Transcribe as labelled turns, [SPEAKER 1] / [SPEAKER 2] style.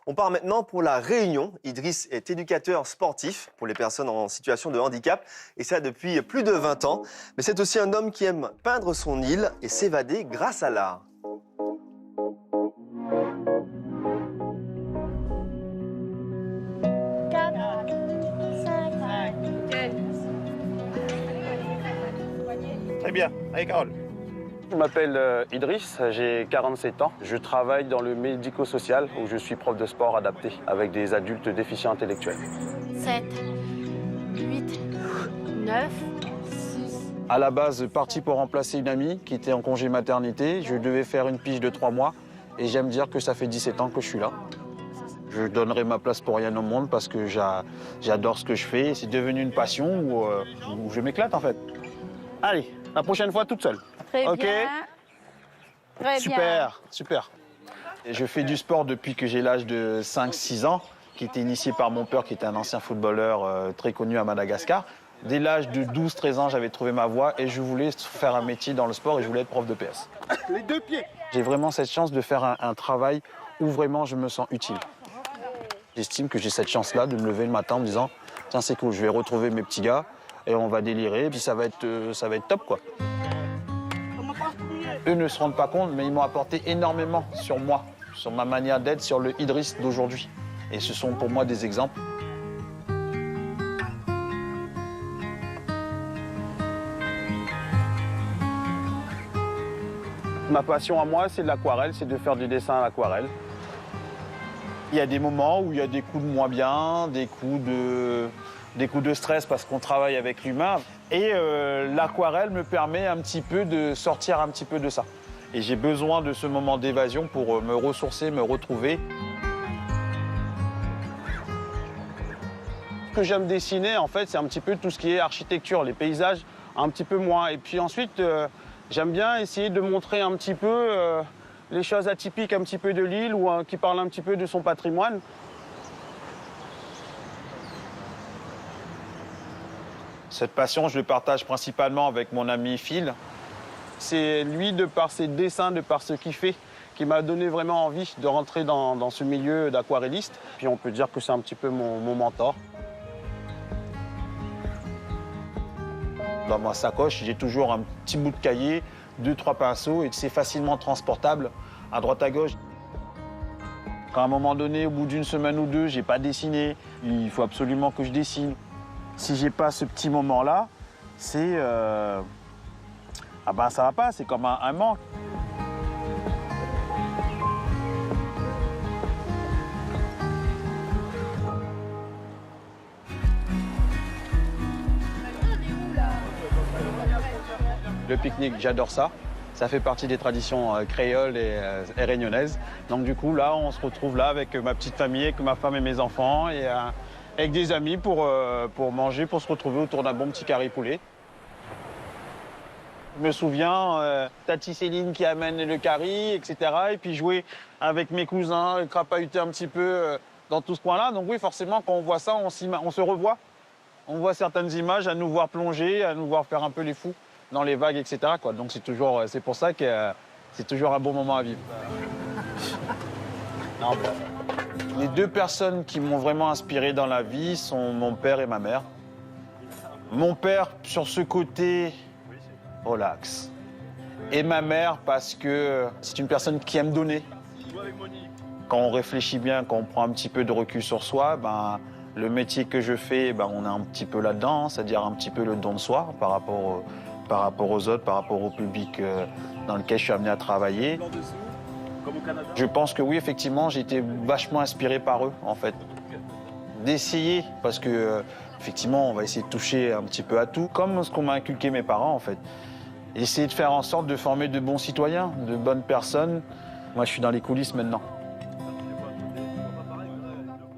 [SPEAKER 1] On part maintenant pour la Réunion. Idriss est éducateur sportif pour les personnes en situation de handicap et ça depuis plus de 20 ans. Mais c'est aussi un homme qui aime peindre son île et s'évader grâce à l'art.
[SPEAKER 2] Très bien. Allez, Carole.
[SPEAKER 3] Je m'appelle Idriss, j'ai 47 ans. Je travaille dans le médico-social où je suis prof de sport adapté avec des adultes déficients intellectuels.
[SPEAKER 4] 7, 8, 9, 6.
[SPEAKER 5] À la base, parti pour remplacer une amie qui était en congé maternité. Je devais faire une pige de 3 mois et j'aime dire que ça fait 17 ans que je suis là. Je donnerai ma place pour rien au monde parce que j'adore ce que je fais. C'est devenu une passion où je m'éclate en fait. Allez, la prochaine fois toute seule.
[SPEAKER 4] Très
[SPEAKER 5] Ok.
[SPEAKER 4] bien. Très bien.
[SPEAKER 5] Super, super. Et je fais du sport depuis que j'ai l'âge de 5-6 ans, qui était initié par mon père, qui était un ancien footballeur très connu à Madagascar. Dès l'âge de 12-13 ans, j'avais trouvé ma voie et je voulais faire un métier dans le sport et je voulais être prof de PS.
[SPEAKER 2] Les deux pieds.
[SPEAKER 5] J'ai vraiment cette chance de faire un travail où vraiment je me sens utile. J'estime que j'ai cette chance-là de me lever le matin en me disant « Tiens, c'est cool, je vais retrouver mes petits gars et on va délirer, et puis ça va être top, quoi. » Eux ne se rendent pas compte, mais ils m'ont apporté énormément sur moi, sur ma manière d'être, sur le Idriss d'aujourd'hui. Et ce sont pour moi des exemples.
[SPEAKER 3] Ma passion à moi, c'est de l'aquarelle, c'est de faire du dessin à l'aquarelle.
[SPEAKER 5] Il y a des moments où il y a des coups de moins bien, des coups de stress parce qu'on travaille avec l'humain. Et l'aquarelle me permet un petit peu de sortir un petit peu de ça. Et j'ai besoin de ce moment d'évasion pour me ressourcer, me retrouver.
[SPEAKER 3] Ce que j'aime dessiner, en fait, c'est un petit peu tout ce qui est architecture, les paysages, un petit peu moins. Et puis ensuite, j'aime bien essayer de montrer un petit peu les choses atypiques un petit peu de l'île ou qui parlent un petit peu de son patrimoine.
[SPEAKER 5] Cette passion, je le partage principalement avec mon ami Phil.
[SPEAKER 3] C'est lui, de par ses dessins, de par ce qu'il fait, qui m'a donné vraiment envie de rentrer dans ce milieu d'aquarelliste. Puis on peut dire que c'est un petit peu mon mentor.
[SPEAKER 5] Dans ma sacoche, j'ai toujours un petit bout de cahier, 2-3 pinceaux, et c'est facilement transportable à droite à gauche. Quand à un moment donné, au bout d'une semaine ou deux, j'ai pas dessiné, il faut absolument que je dessine. Si j'ai pas ce petit moment-là, c'est ah ben ça va pas, c'est comme un manque. Le pique-nique, j'adore ça. Ça fait partie des traditions créoles et réunionnaises. Donc du coup, là, on se retrouve là avec ma petite famille, avec ma femme et mes enfants, et avec des amis pour manger, pour se retrouver autour d'un bon petit carré poulet. Je me souviens, Tati Céline qui amène le curry, etc. Et puis jouer avec mes cousins, crapahuter un petit peu dans tout ce coin-là. Donc oui, forcément, quand on voit ça, on se revoit. On voit certaines images, à nous voir plonger, à nous voir faire un peu les fous dans les vagues, etc. quoi. Donc c'est pour ça que c'est toujours un bon moment à vivre. Non, les deux personnes qui m'ont vraiment inspiré dans la vie sont mon père et ma mère. Mon père, sur ce côté relax. Et ma mère, parce que c'est une personne qui aime donner. Quand on réfléchit bien, quand on prend un petit peu de recul sur soi, ben, le métier que je fais, ben, on est un petit peu là-dedans, c'est-à-dire un petit peu le don de soi par rapport aux autres, par rapport au public dans lequel je suis amené à travailler. Je pense que oui, effectivement, j'ai été vachement inspiré par eux, en fait. D'essayer, parce que, effectivement, on va essayer de toucher un petit peu à tout, comme ce qu'on m'a inculqué mes parents, en fait. Essayer de faire en sorte de former de bons citoyens, de bonnes personnes. Moi, je suis dans les coulisses maintenant.